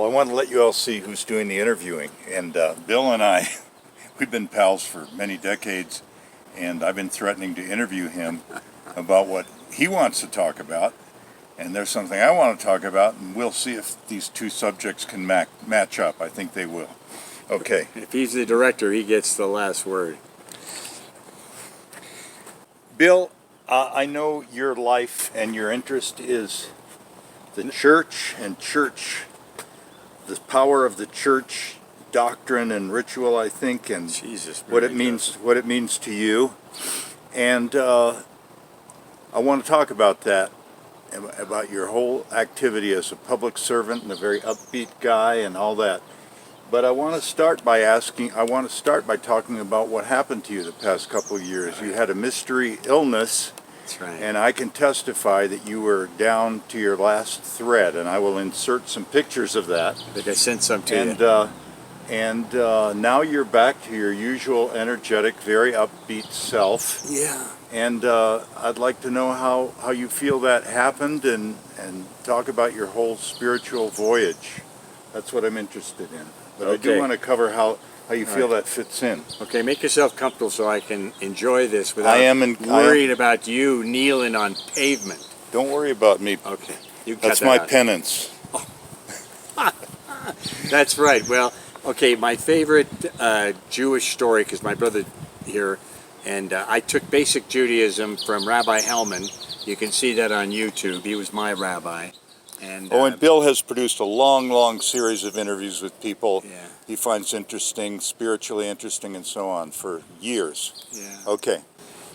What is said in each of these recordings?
Well, I want to let you all see who's doing the interviewing. And Bill and I, we've been pals for many decades, and I've been threatening to interview him about what he wants to talk about. And there's something I want to talk about, and we'll see if these two subjects can match up. I think they will. Okay. If he's the director, he gets the last word. Bill, I know your life and your interest is the church and the power of the church, doctrine and ritual, I think, and what it means to you. And I want to talk about that, about your whole activity as a public servant and a very upbeat guy and all that. But I want to start by talking about what happened to you the past couple of years. You had a mystery illness. That's right. And I can testify that you were down to your last thread, and I will insert some pictures of that. I think I sent some to you. And now you're back to your usual energetic, very upbeat self. Yeah. And I'd like to know how you feel that happened, and talk about your whole spiritual voyage. That's what I'm interested in. But okay. I do want to cover how you feel that fits in. Okay, make yourself comfortable so I can enjoy this without worried about you kneeling on pavement. Don't worry about me. Okay. You cut That's that my out. penance. Oh. That's right. Well, okay, my favorite Jewish story, because my brother here, and I took basic Judaism from Rabbi Hellman. You can see that on YouTube. He was my rabbi. And Bill has produced a long series of interviews with people he finds interesting, spiritually interesting, and so on for years. Yeah. Okay.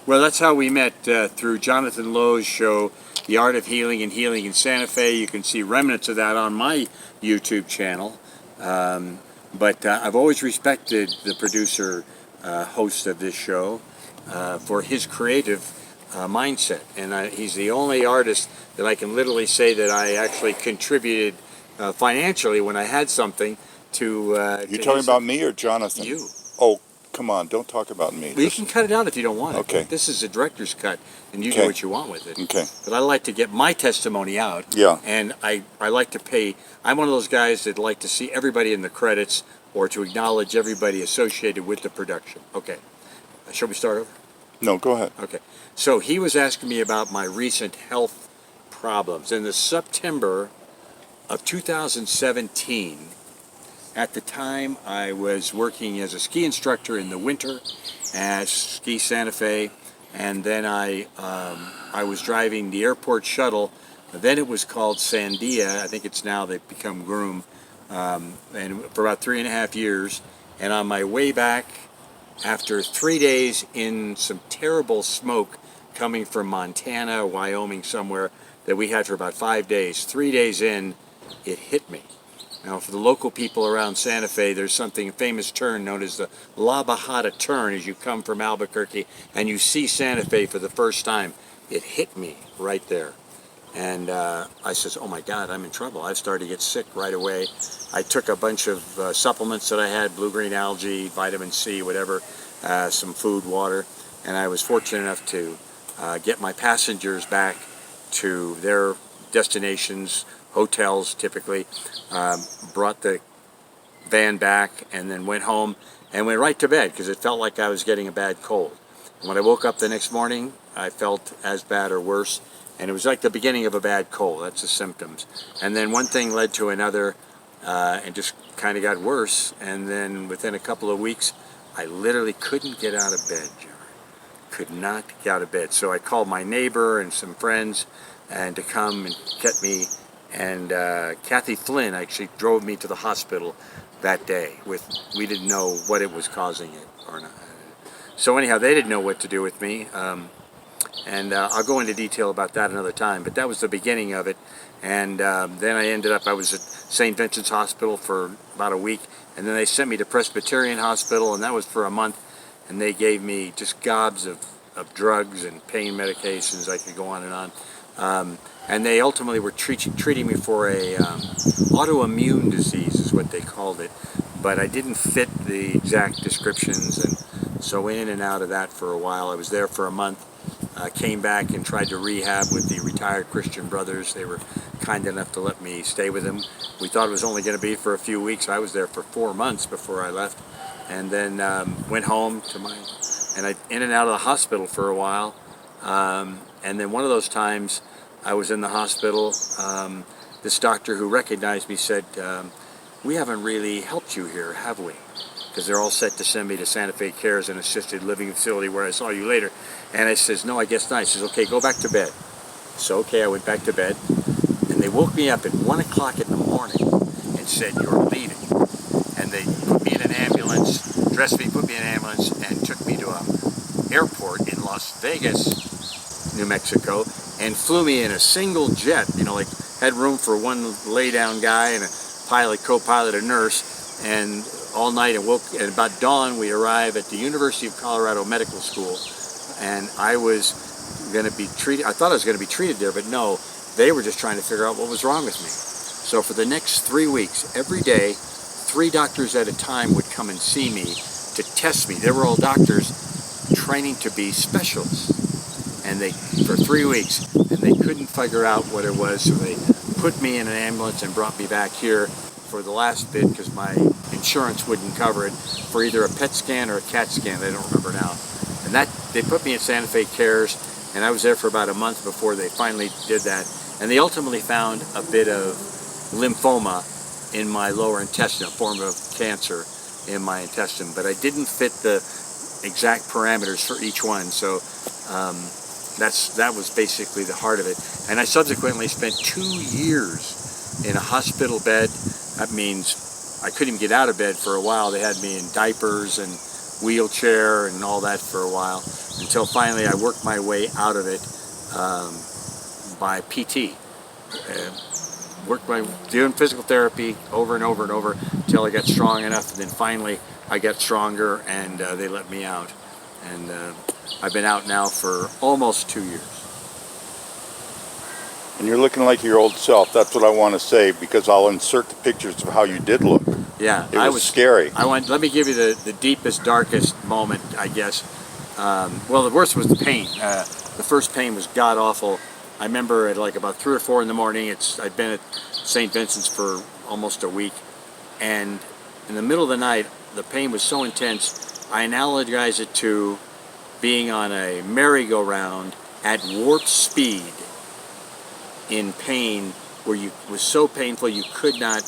Well, that's how we met, through Jonathan Lowe's show, The Art of Healing and Healing in Santa Fe. You can see remnants of that on my YouTube channel. But I've always respected the producer, host of this show, for his creative mindset. And he's the only artist that I can literally say that I actually contributed financially when I had something to... You talking about me or Jonathan? You. Oh, come on, don't talk about me. Well, you can cut it out if you don't want it. Okay. This is a director's cut, and you do what you want with it. Okay. But I like to get my testimony out. Yeah. And I like to pay... I'm one of those guys that like to see everybody in the credits or to acknowledge everybody associated with the production. Okay. Shall we start over? No, go ahead. Okay. So he was asking me about my recent health problems. In the September of 2017, at the time I was working as a ski instructor in the winter at Ski Santa Fe, and then I was driving the airport shuttle. Then it was called Sandia. I think it's now they've become Groom, and for about 3.5 years. And on my way back, after 3 days in some terrible smoke coming from Montana, Wyoming, somewhere that we had for about 5 days, 3 days in, it hit me. Now, for the local people around Santa Fe, there's a famous turn known as the La Bajada turn as you come from Albuquerque and you see Santa Fe for the first time. It hit me right there. And I says, oh my God, I'm in trouble. I've started to get sick right away. I took a bunch of supplements that I had, blue-green algae, vitamin C, whatever, some food, water, and I was fortunate enough to get my passengers back to their destinations, hotels typically, brought the van back, and then went home and went right to bed because it felt like I was getting a bad cold. And when I woke up the next morning, I felt as bad or worse, and it was like the beginning of a bad cold. That's the symptoms. And then one thing led to another, and just kind of got worse, and then within a couple of weeks, I literally couldn't get out of bed, Jerry. Could not get out of bed. So I called my neighbor and some friends and to come and get me. And Kathy Flynn actually drove me to the hospital that day. We didn't know what it was causing it or not. So anyhow, they didn't know what to do with me. And I'll go into detail about that another time. But that was the beginning of it. And then I was at St. Vincent's Hospital for about a week. And then they sent me to Presbyterian Hospital, and that was for a month. And they gave me just gobs of drugs and pain medications. I could go on and on. And they ultimately were treating me for a autoimmune disease is what they called it. But I didn't fit the exact descriptions, and so in and out of that for a while. I was there for a month. came back and tried to rehab with the retired Christian brothers. They were kind enough to let me stay with them. We thought it was only going to be for a few weeks. I was there for 4 months before I left, and then went home to and I in and out of the hospital for a while. And then one of those times I was in the hospital, this doctor who recognized me said, "We haven't really helped you here, have we?" Because they're all set to send me to Santa Fe Cares, an assisted living facility where I saw you later. And I says, "No, I guess not." He says, "Okay, go back to bed." So, okay, I went back to bed. And they woke me up at 1 o'clock in the morning and said, "You're bleeding." And they put me in an ambulance, dressed me, put me in an ambulance, and took me to an airport in Las Vegas, New Mexico, and flew me in a single jet, like had room for one lay-down guy and a pilot, co-pilot, a nurse, and all night and at about dawn we arrive at the University of Colorado Medical School, and I was going to be treated. I thought I was going to be treated there, but no, they were just trying to figure out what was wrong with me. So for the next 3 weeks, every day, 3 doctors at a time would come and see me to test me. They were all doctors training to be specialists, and for 3 weeks, and they couldn't figure out what it was, so they put me in an ambulance and brought me back here for the last bit because my insurance wouldn't cover it, for either a PET scan or a CAT scan. I don't remember now. And they put me in Santa Fe Cares, and I was there for about a month before they finally did that. And they ultimately found a bit of lymphoma in my lower intestine, a form of cancer in my intestine, but I didn't fit the exact parameters for each one. So that was basically the heart of it. And I subsequently spent 2 years in a hospital bed. That means I couldn't even get out of bed for a while. They had me in diapers and wheelchair and all that for a while, until finally I worked my way out of it by PT. Doing physical therapy over and over and over until I got strong enough, and then finally I got stronger, and they let me out. And I've been out now for almost 2 years. And you're looking like your old self. That's what I want to say, because I'll insert the pictures of how you did look. Yeah, it was scary. Let me give you the deepest, darkest moment, I guess. Well, the worst was the pain. The first pain was god awful. I remember at like about 3 or 4 in the morning. I'd been at St. Vincent's for almost a week, and in the middle of the night, the pain was so intense. I analogize it to being on a merry-go-round at warp speed in pain, where it was so painful you could not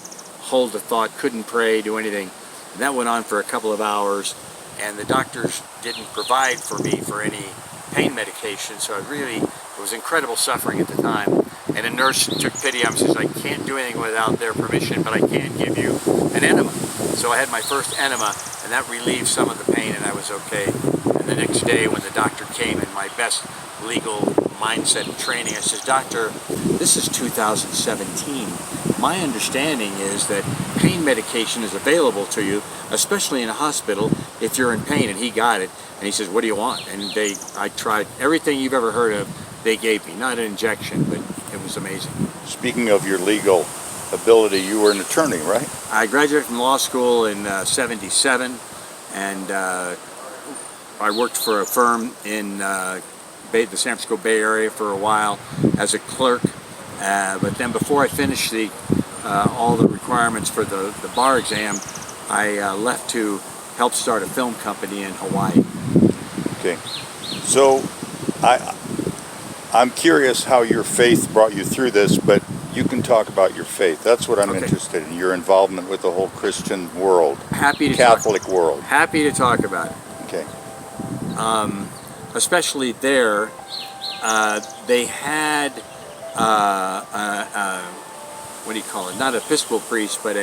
hold a thought, couldn't pray, do anything. And that went on for a couple of hours, and the doctors didn't provide for me for any pain medication, so it was incredible suffering at the time. And a nurse took pity on me and says, "I can't do anything without their permission, but I can give you an enema." So I had my first enema, and that relieved some of the pain, and I was okay. And the next day when the doctor came in my best legal mindset and training, I says, "Doctor, this is 2017. My understanding is that pain medication is available to you, especially in a hospital, if you're in pain." And he got it, and he says, "What do you want?" And I tried everything you've ever heard of. They gave me, not an injection, but it was amazing. Speaking of your legal ability, you were an attorney, right? I graduated from law school in '77, and I worked for a firm in the San Francisco Bay Area for a while as a clerk. But then before I finished all the requirements for the bar exam, I left to help start a film company in Hawaii. Okay. So I'm curious how your faith brought you through this, but you can talk about your faith. That's what I'm interested in, your involvement with the whole Christian world, Catholic world. Happy to talk about it. Okay. Especially there, they had, what do you call it, not an Episcopal priest, but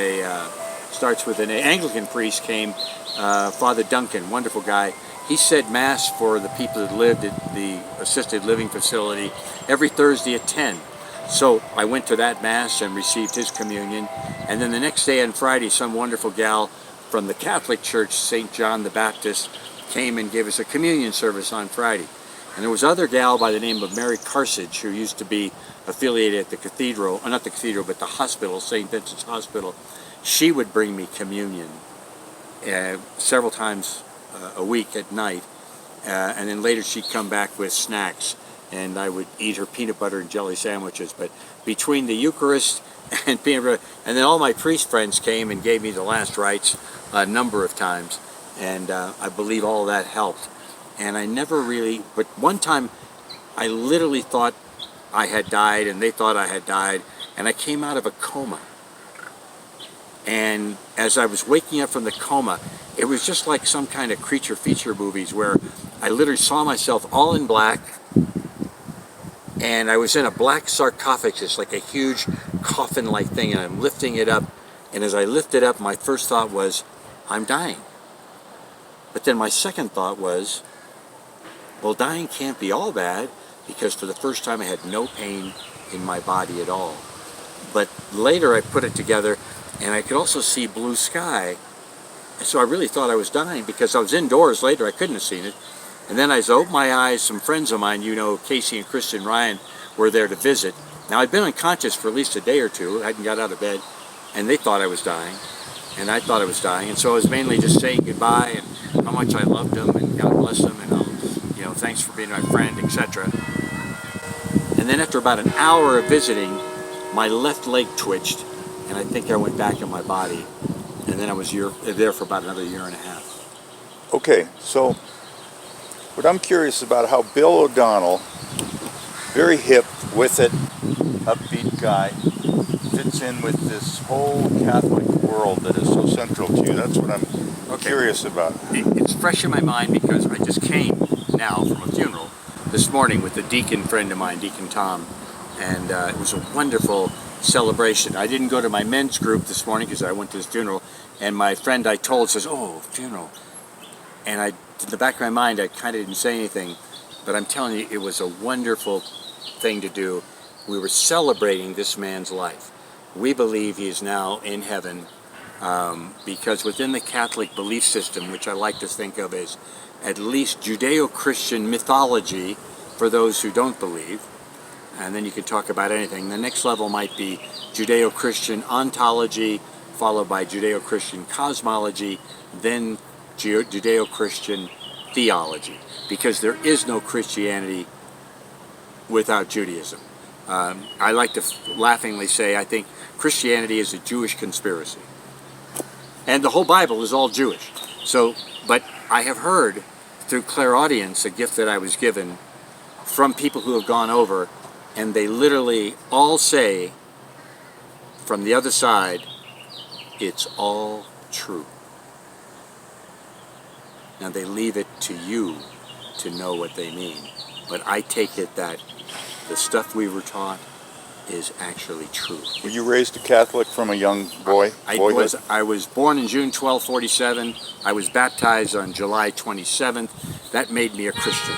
starts with an Anglican priest came, Father Duncan, wonderful guy. He said Mass for the people that lived at the assisted living facility every Thursday at 10. So I went to that Mass and received his communion. And then the next day on Friday, some wonderful gal from the Catholic Church, St. John the Baptist, came and gave us a communion service on Friday. And there was another gal by the name of Mary Carsage, who used to be affiliated at the cathedral, not the cathedral, but the hospital, St. Vincent's Hospital. She would bring me communion several times a week at night. and then later she'd come back with snacks, and I would eat her peanut butter and jelly sandwiches. But between the Eucharist and peanut butter, and then all my priest friends came and gave me the last rites a number of times, and I believe all that helped. And I never really, but one time I literally thought I had died, and they thought I had died, and I came out of a coma. And as I was waking up from the coma, it was just like some kind of creature feature movies where I literally saw myself all in black, and I was in a black sarcophagus, like a huge coffin-like thing, and I'm lifting it up. And as I lifted up, my first thought was, I'm dying. But then my second thought was, well, dying can't be all bad, because for the first time I had no pain in my body at all. But later I put it together, and I could also see blue sky. So I really thought I was dying, because I was indoors later, I couldn't have seen it. And then as I opened my eyes, some friends of mine, you know, Casey and Kristen Ryan, were there to visit. Now I'd been unconscious for at least a day or two, I hadn't got out of bed, and they thought I was dying, and I thought I was dying. And so I was mainly just saying goodbye and how much I loved them, and God bless them, and you know, thanks for being my friend, etc. And then after about an hour of visiting, my left leg twitched, and I think I went back in my body, and then I was there for about another year and a half. Okay, so what I'm curious about, how Bill O'Donnell, very hip with it, upbeat guy, fits in with this whole Catholic world that is so central to you. That's what I'm curious about. It's fresh in my mind because I just came now from a funeral this morning with a deacon friend of mine, Deacon Tom, and it was a wonderful celebration. I didn't go to my men's group this morning because I went to this funeral, and my friend I told says, "Oh, funeral," and in the back of my mind I kind of didn't say anything, but I'm telling you, it was a wonderful thing to do. We were celebrating this man's life. We believe he is now in heaven, because within the Catholic belief system, which I like to think of as at least Judeo-Christian mythology for those who don't believe, and then you can talk about anything. The next level might be Judeo-Christian ontology, followed by Judeo-Christian cosmology, then Judeo-Christian theology, because there is no Christianity without Judaism. I like to laughingly say I think Christianity is a Jewish conspiracy, and the whole Bible is all Jewish. So, but I have heard through clairaudience, a gift that I was given, from people who have gone over, and they literally all say from the other side, it's all true. Now they leave it to you to know what they mean, but I take it that the stuff we were taught is actually true. Were you raised a Catholic from a young boy? I was born in June 1247. I was baptized on July 27th. That made me a Christian.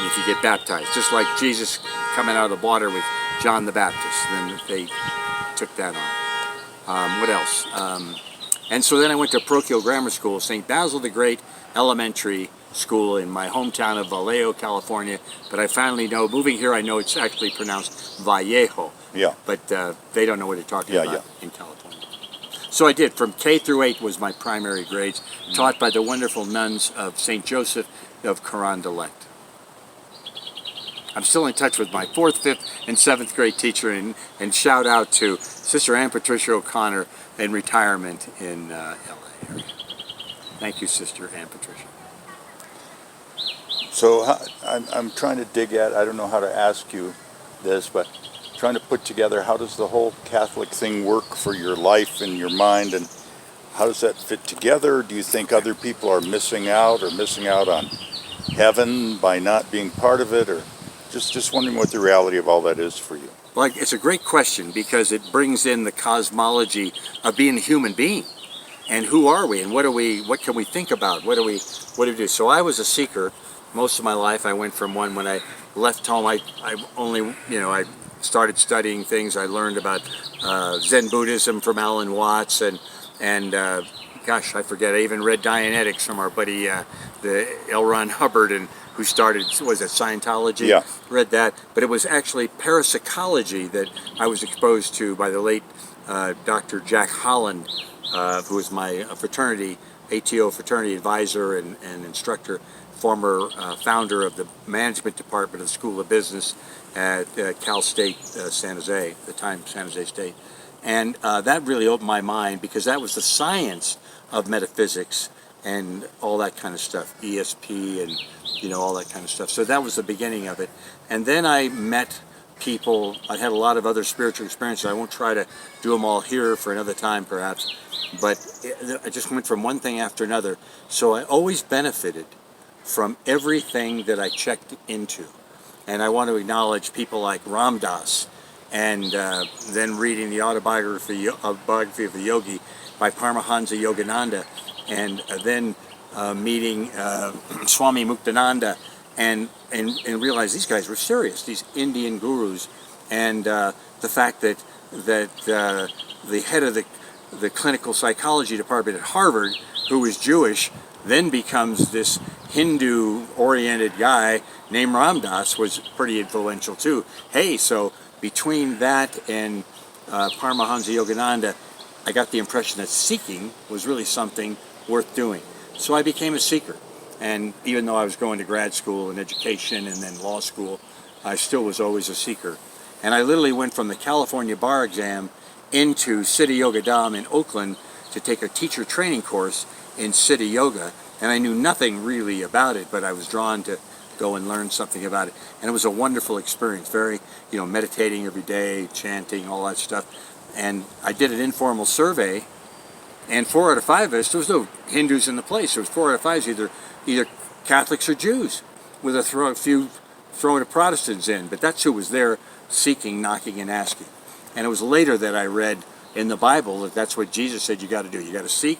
If you get baptized, just like Jesus coming out of the water with John the Baptist, then they took that on. What else? And so then I went to parochial grammar school, St. Basil the Great Elementary School in my hometown of Vallejo, California. But I finally know, moving here, I know it's actually pronounced Vallejo. Yeah. But they don't know what they're talking about in California. So I did. From K through 8 was my primary grades, taught by the wonderful nuns of St. Joseph of Carondelet. I'm still in touch with my 4th, 5th, and 7th grade teacher, and shout out to Sister Ann Patricia O'Connor in retirement in LA area. Thank you, Sister Ann Patricia. So I'm trying to dig at, I don't know how to ask you this, but trying to put together, how does the whole Catholic thing work for your life and your mind, and how does that fit together? Do you think other people are missing out on heaven by not being part of it, or just wondering what the reality of all that is for you? Well, it's a great question, because it brings in the cosmology of being a human being, and who are we, and what can we think about, what do we do? So I was a seeker most of my life. I went from when I left home, I started studying things. I learned about Zen Buddhism from Alan Watts, and gosh, I forget, I even read Dianetics from our buddy the L. Ron Hubbard, and who started, was it Scientology? Yeah. Read that, but it was actually parapsychology that I was exposed to by the late Dr. Jack Holland, who was my fraternity, ATO fraternity advisor and instructor former founder of the management department of the School of Business at Cal State San Jose, at the time San Jose State. And that really opened my mind, because that was the science of metaphysics and all that kind of stuff, ESP and all that kind of stuff. So that was the beginning of it. And then I met people. I had a lot of other spiritual experiences. I won't try to do them all here for another time perhaps, but I just went from one thing after another. So I always benefited from everything that I checked into. And I want to acknowledge people like Ram Dass, and then reading the autobiography of a yogi by Paramahansa Yogananda, and then meeting Swami Muktananda, and realize these guys were serious, these Indian gurus. And the fact that the head of the clinical psychology department at Harvard, who was Jewish, then becomes this Hindu-oriented guy named Ram Dass, was pretty influential too. Hey, so between that and Paramahansa Yogananda, I got the impression that seeking was really something worth doing. So I became a seeker. And even though I was going to grad school and education and then law school, I still was always a seeker. And I literally went from the California bar exam into City Yoga Dam in Oakland to take a teacher training course in City Yoga. And I knew nothing really about it, but I was drawn to go and learn something about it. And it was a wonderful experience, very, meditating every day, chanting, all that stuff. And I did an informal survey, and 4 out of 5 of us, there was no Hindus in the place. There was 4 out of 5 either Catholics or Jews, with a few throwing of Protestants in. But that's who was there, seeking, knocking, and asking. And it was later that I read in the Bible that that's what Jesus said you got to do. You got to seek,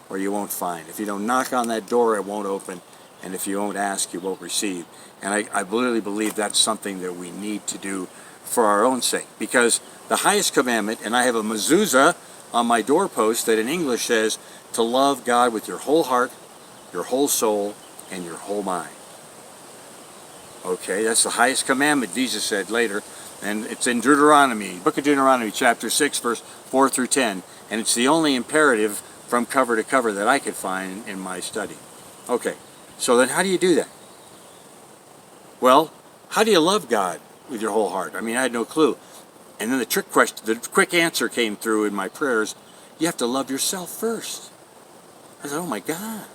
or you won't find. If you don't knock on that door, it won't open. And if you won't ask, you won't receive. And I really believe that's something that we need to do for our own sake. Because the highest commandment, and I have a mezuzah on my doorpost that in English says to love God with your whole heart, your whole soul, and your whole mind. Okay, that's the highest commandment, Jesus said later. And it's in Deuteronomy, book of Deuteronomy, chapter 6, verse 4 through 10. And it's the only imperative from cover to cover that I could find in my study. Okay, so then how do you do that? Well, how do you love God with your whole heart? I mean, I had no clue. And then the trick question, the quick answer came through in my prayers. You have to love yourself first. I said, oh my God.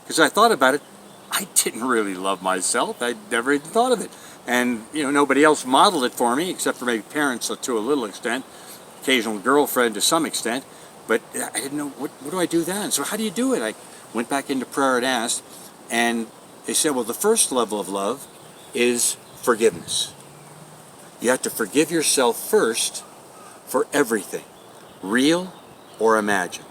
Because I thought about it, I didn't really love myself. I never even thought of it. And, nobody else modeled it for me, except for maybe parents to a little extent, occasional girlfriend to some extent. But I didn't know, what do I do then? So how do you do it? I went back into prayer and asked, and they said, well, the first level of love is forgiveness. You have to forgive yourself first for everything, real or imagined.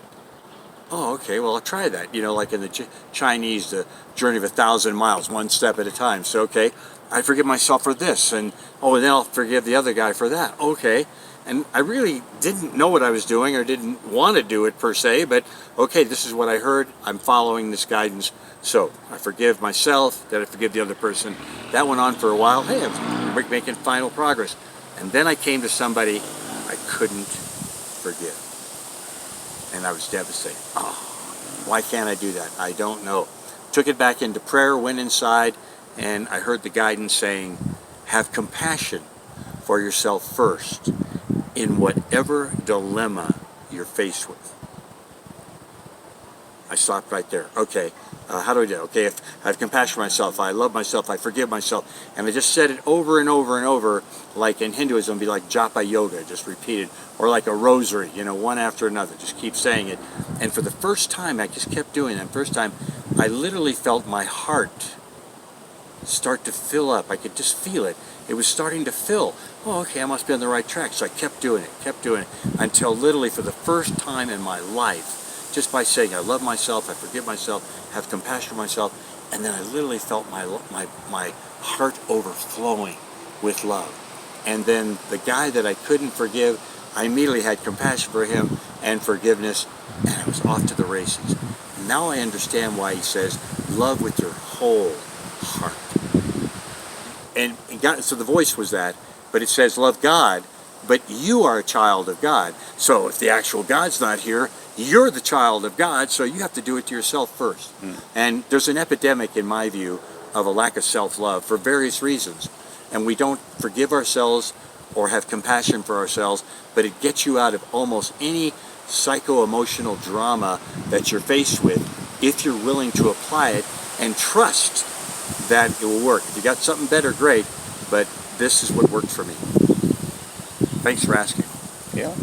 Oh, okay, well, I'll try that. Like in the Chinese, the journey of 1,000 miles, one step at a time. So, okay, I forgive myself for this, and then I'll forgive the other guy for that. Okay, and I really didn't know what I was doing or didn't want to do it per se, but okay, this is what I heard. I'm following this guidance. So I forgive myself, then I forgive the other person. That went on for a while. Hey, I was making final progress. And then I came to somebody I couldn't forgive. And I was devastated. Oh, why can't I do that? I don't know. Took it back into prayer, went inside, and I heard the guidance saying, have compassion for yourself first in whatever dilemma you're faced with. I stopped right there. Okay, how do I do it? Okay, if I have compassion for myself, I love myself, I forgive myself. And I just said it over and over and over, like in Hinduism, it'd be like japa yoga, just repeated, or like a rosary, one after another, just keep saying it. And for the first time, I just kept doing it. First time, I literally felt my heart start to fill up. I could just feel it. It was starting to fill. Oh, okay, I must be on the right track. So I kept doing it, until literally for the first time in my life, just by saying I love myself, I forgive myself, have compassion for myself, and then I literally felt my heart overflowing with love. And then the guy that I couldn't forgive, I immediately had compassion for him and forgiveness, and I was off to the races. Now I understand why he says, love with your whole heart. And God, so the voice was that, but it says love God but you are a child of God. So if the actual God's not here, you're the child of God, so you have to do it to yourself first. And there's an epidemic, in my view, of a lack of self-love for various reasons. And we don't forgive ourselves or have compassion for ourselves, but it gets you out of almost any psycho-emotional drama that you're faced with if you're willing to apply it and trust that it will work. If you got something better, great, but this is what worked for me. Thanks for asking. Yeah.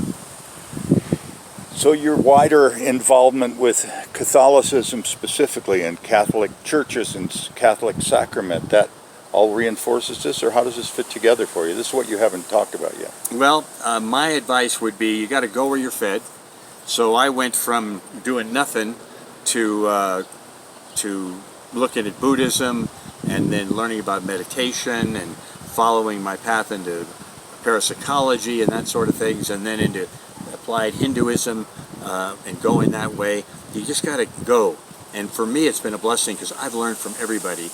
So your wider involvement with Catholicism specifically, and Catholic churches and Catholic sacrament, that all reinforces this, or how does this fit together for you? This is what you haven't talked about yet. Well, my advice would be you got to go where you're fed. So I went from doing nothing to looking at Buddhism, and then learning about meditation and following my path into parapsychology and that sort of things, and then into applied Hinduism and going that way. You just got to go. And for me, it's been a blessing because I've learned from everybody.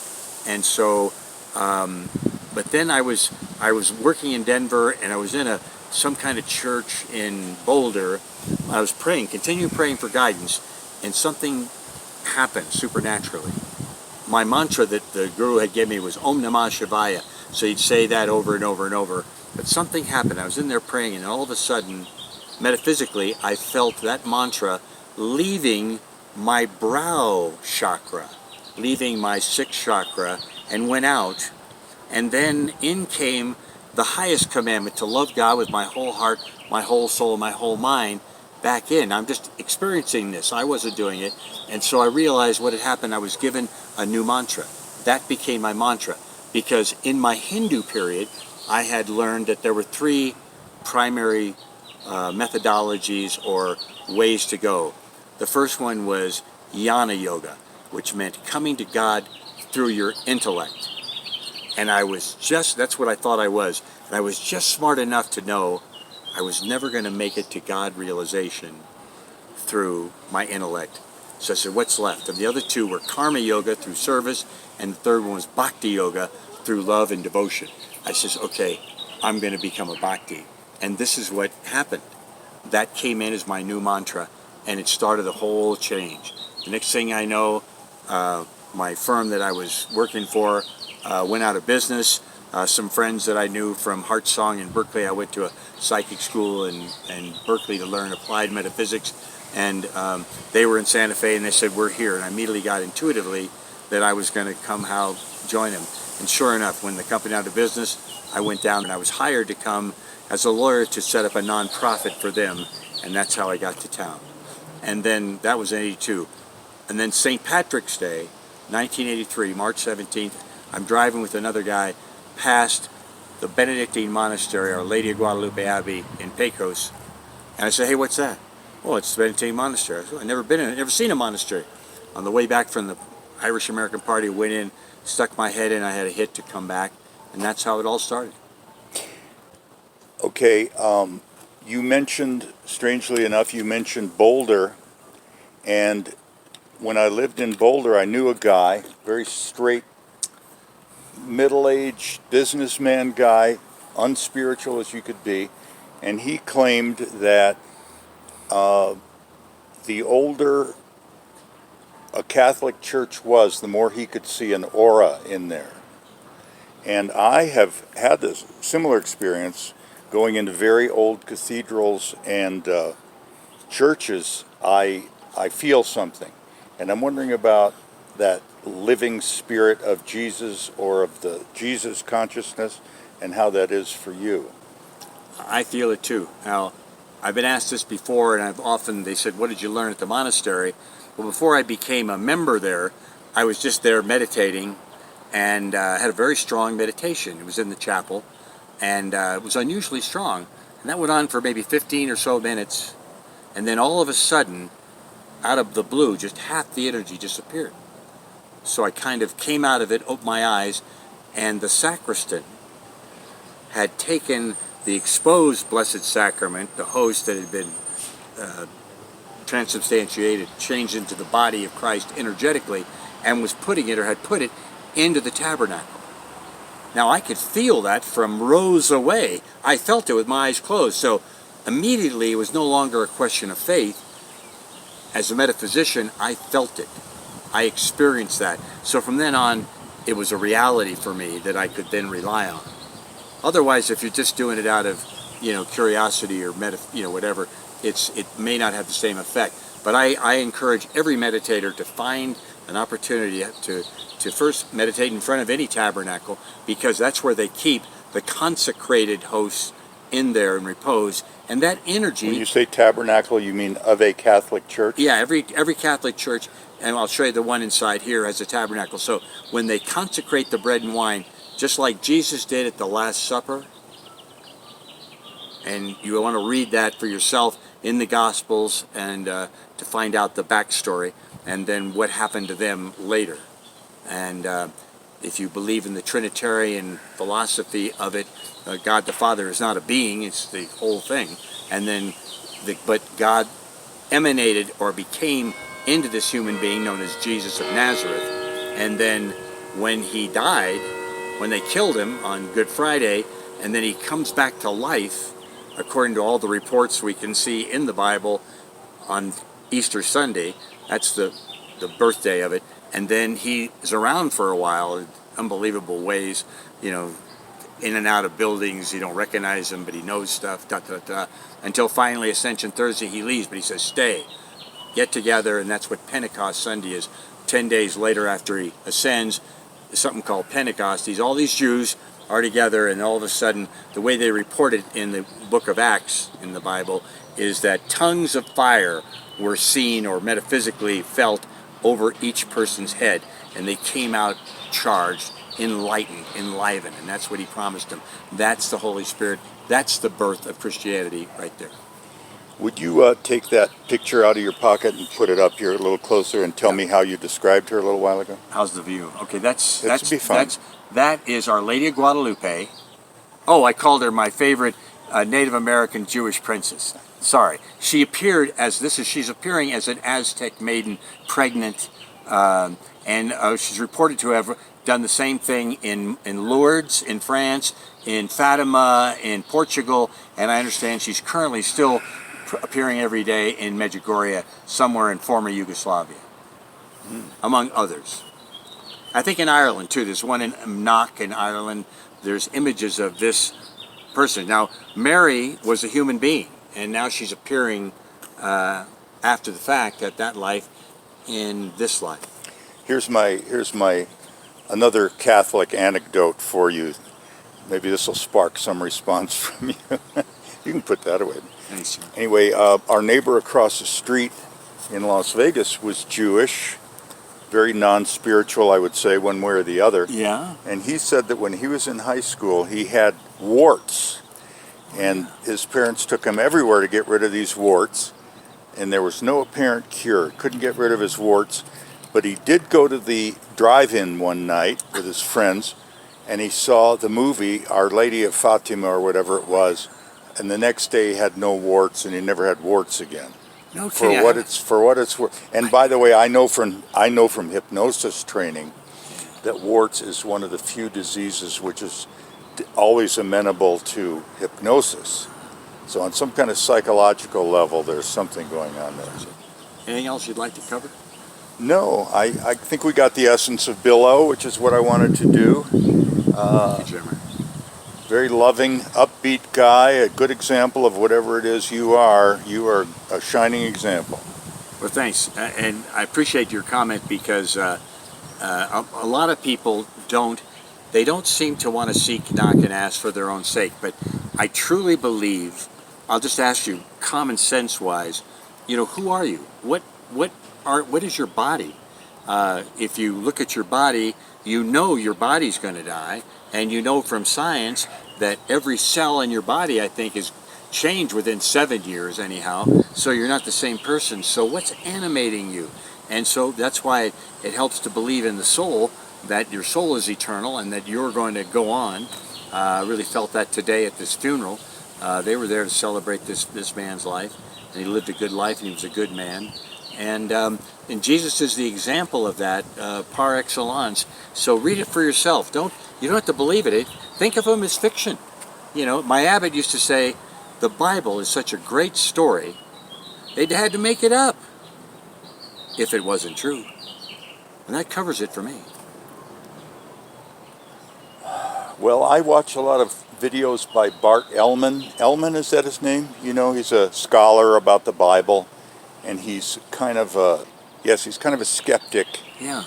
And so, but then I was working in Denver, and I was in some kind of church in Boulder. I was praying, continuing praying for guidance, and something happened supernaturally. My mantra that the guru had given me was Om Namah Shivaya. So you'd say that over and over and over. But something happened. I was in there praying, and all of a sudden, metaphysically, I felt that mantra leaving my brow chakra, leaving my sixth chakra, and went out. And then in came the highest commandment, to love God with my whole heart, my whole soul, my whole mind, back in. I'm just experiencing this. I wasn't doing it. And so I realized what had happened. I was given a new mantra. That became my mantra. Because in my Hindu period, I had learned that there were three primary methodologies or ways to go. The first one was Jnana Yoga, which meant coming to God through your intellect. And that's what I thought I was. And I was just smart enough to know I was never going to make it to God realization through my intellect. So I said, what's left? And the other two were Karma Yoga through service, and the third one was Bhakti Yoga through love and devotion. I says, okay, I'm going to become a Bhakti. And this is what happened. That came in as my new mantra, and it started a whole change. The next thing I know, my firm that I was working for went out of business. Some friends that I knew from Heart Song in Berkeley, I went to a psychic school in Berkeley to learn applied metaphysics, and they were in Santa Fe, and they said, we're here. And I immediately got intuitively that I was going to come join them. And sure enough, when the company went out of business, I went down and I was hired to come as a lawyer to set up a non-profit for them, and that's how I got to town. And then that was in 82. And then St. Patrick's Day, 1983, March 17th, I'm driving with another guy past the Benedictine Monastery, Our Lady of Guadalupe Abbey in Pecos. And I said, hey, what's that? Oh, it's the Benedictine Monastery. I said, I've never been in it, never seen a monastery. On the way back from the Irish American Party, went in, stuck my head in, I had a hit to come back, and that's how it all started. Okay, you mentioned, strangely enough, you mentioned Boulder, and when I lived in Boulder, I knew a guy, very straight, middle-aged businessman guy, unspiritual as you could be, and he claimed that the older a Catholic church was, the more he could see an aura in there. And I have had this similar experience going into very old cathedrals and churches. I feel something, and I'm wondering about that living spirit of Jesus, or of the Jesus consciousness, and how that is for you. I feel it too. Now, I've been asked this before, and they said, what did you learn at the monastery? Well, before I became a member there, I was just there meditating, and had a very strong meditation. It was in the chapel, and it was unusually strong. And that went on for maybe 15 or so minutes, and then all of a sudden, out of the blue, just half the energy disappeared. So I kind of came out of it, opened my eyes, and the sacristan had taken the exposed Blessed Sacrament, the host that had been transubstantiated, changed into the body of Christ energetically, and was putting it, or had put it, into the tabernacle. Now I could feel that from rows away. I felt it with my eyes closed. So immediately it was no longer a question of faith. As a metaphysician, I felt it. I experienced that. So from then on, it was a reality for me that I could then rely on. Otherwise, if you're just doing it out of, curiosity or whatever, it may not have the same effect. But I encourage every meditator to find an opportunity to first meditate in front of any tabernacle, because that's where they keep the consecrated hosts in there in repose, and that energy. When you say tabernacle, you mean of a Catholic church? Yeah, every Catholic church, and I'll show you the one inside here, has a tabernacle. So when they consecrate the bread and wine, just like Jesus did at the Last Supper, and you want to read that for yourself in the Gospels and to find out the backstory and then what happened to them later. And if you believe in the Trinitarian philosophy of it, God the Father is not a being, it's the whole thing. And then, but God emanated or became into this human being known as Jesus of Nazareth. And then when he died, when they killed him on Good Friday, and then he comes back to life, according to all the reports we can see in the Bible, on Easter Sunday. That's the birthday of it. And then he is around for a while in unbelievable ways, in and out of buildings. You don't recognize him, but he knows stuff, until finally Ascension Thursday he leaves, but he says, stay, get together, and that's what Pentecost Sunday is. 10 days later after he ascends, something called Pentecost. All these Jews are together, and all of a sudden, the way they report it in the book of Acts in the Bible is that tongues of fire were seen or metaphysically felt over each person's head, and they came out charged, enlightened, enlivened, and that's what he promised them. That's the Holy Spirit. That's the birth of Christianity right there. Would you take that picture out of your pocket and put it up here a little closer and tell me how you described her a little while ago? How's the view? Okay, That should be fun. That is Our Lady of Guadalupe. Oh, I called her my favorite Native American Jewish princess. Sorry, she appeared as she's appearing as an Aztec maiden, pregnant, and she's reported to have done the same thing in Lourdes, in France, in Fatima, in Portugal, and I understand she's currently still appearing every day in Medjugorje, somewhere in former Yugoslavia, among others. I think in Ireland too. There's one in Knock in Ireland. There's images of this person. Now, Mary was a human being, and now she's appearing after the fact at that life in this life. Here's my another Catholic anecdote for you. Maybe this will spark some response from you. You can put that away. Thanks. Anyway, our neighbor across the street in Las Vegas was Jewish, very non-spiritual, I would say, one way or the other. Yeah. And he said that when he was in high school, he had warts, and his parents took him everywhere to get rid of these warts, and there was no apparent cure. Couldn't get rid of his warts, but he did go to the drive-in one night with his friends, and he saw the movie Our Lady of Fatima or whatever it was, and the next day he had no warts, and he never had warts again. No For kidding. what it's worth. And by the way, I know from hypnosis training that warts is one of the few diseases which is always amenable to hypnosis. So on some kind of psychological level, there's something going on there. Anything else you'd like to cover? No, I think we got the essence of Billo, which is what I wanted to do. Thank you, Jeremy. Very loving, upbeat guy, a good example of whatever it is you are. You are a shining example. Well, thanks. And I appreciate your comment, because a lot of people don't seem to want to seek, knock, and ask for their own sake. But I truly believe, I'll just ask you, common sense wise, who are you? What is your body? If you look at your body, your body's going to die, and from science that every cell in your body, I think, is changed within 7 years anyhow, so you're not the same person. So what's animating you? And so that's why it helps to believe in the soul, that your soul is eternal and that you're going to go on. I really felt that today at this funeral. They were there to celebrate this man's life, and he lived a good life, and he was a good man. And Jesus is the example of that par excellence. So read it for yourself. Don't, You don't have to believe it. Think of them as fiction. You know, my abbot used to say, the Bible is such a great story, they'd had to make it up if it wasn't true. And that covers it for me. Well, I watch a lot of videos by Bart Ehrman. Ehrman, is that his name? You know, he's a scholar about the Bible, and he's kind of a, yes, he's kind of a skeptic. Yeah.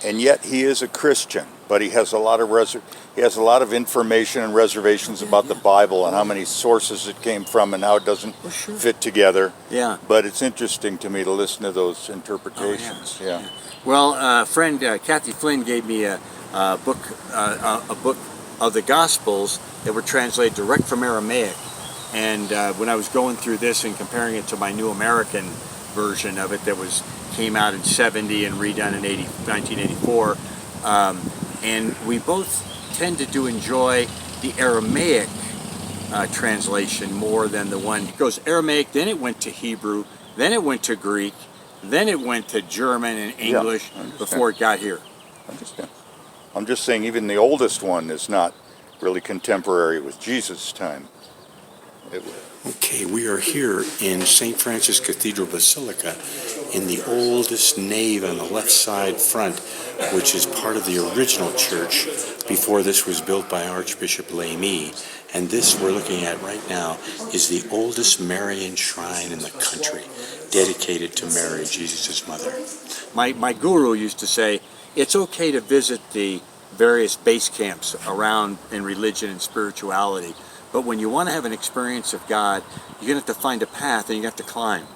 And yet he is a Christian, but he has a lot of information and reservations about the Bible and how many sources it came from and how it doesn't fit together. Yeah. But it's interesting to me to listen to those interpretations. Yeah. Well, friend Kathy Flynn gave me a book of the Gospels that were translated direct from Aramaic, and when I was going through this and comparing it to my New American version of it that came out in '70 and redone in 1984, and we both tended to enjoy the Aramaic translation more than the one. It goes Aramaic, then it went to Hebrew, then it went to Greek, then it went to German and English before it got here. I understand. I'm just saying even the oldest one is not really contemporary with Jesus' time. Okay, we are here in St. Francis Cathedral Basilica in the oldest nave on the left side front, which is part of the original church before this was built by Archbishop Lamy. And this we're looking at right now is the oldest Marian shrine in the country, dedicated to Mary, Jesus' mother. My guru used to say, it's okay to visit the various base camps around in religion and spirituality, but when you want to have an experience of God, you're going to have to find a path and you have to climb.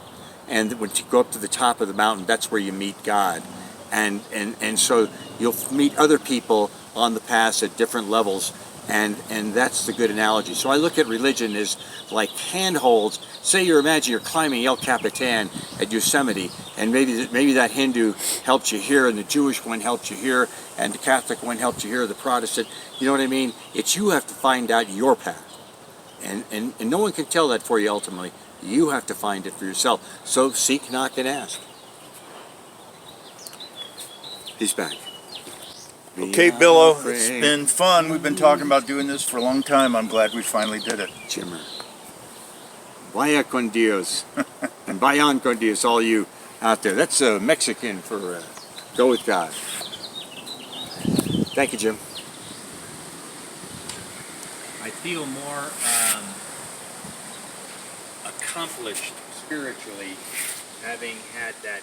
And when you go up to the top of the mountain, that's where you meet God. And so you'll meet other people on the paths at different levels, and that's the good analogy. So I look at religion as like handholds. Say you're climbing El Capitan at Yosemite, and maybe that Hindu helped you here, and the Jewish one helped you here, and the Catholic one helped you here, the Protestant. You know what I mean? It's you have to find out your path. And no one can tell that for you ultimately. You have to find it for yourself. So seek, knock, and ask. He's back. Okay, Billo, it's been fun. We've been talking about doing this for a long time. I'm glad we finally did it. Jimmer. Vaya con Dios. And vayan con Dios, all you out there. That's Mexican for go with God. Thank you, Jim. I feel more accomplished spiritually having had that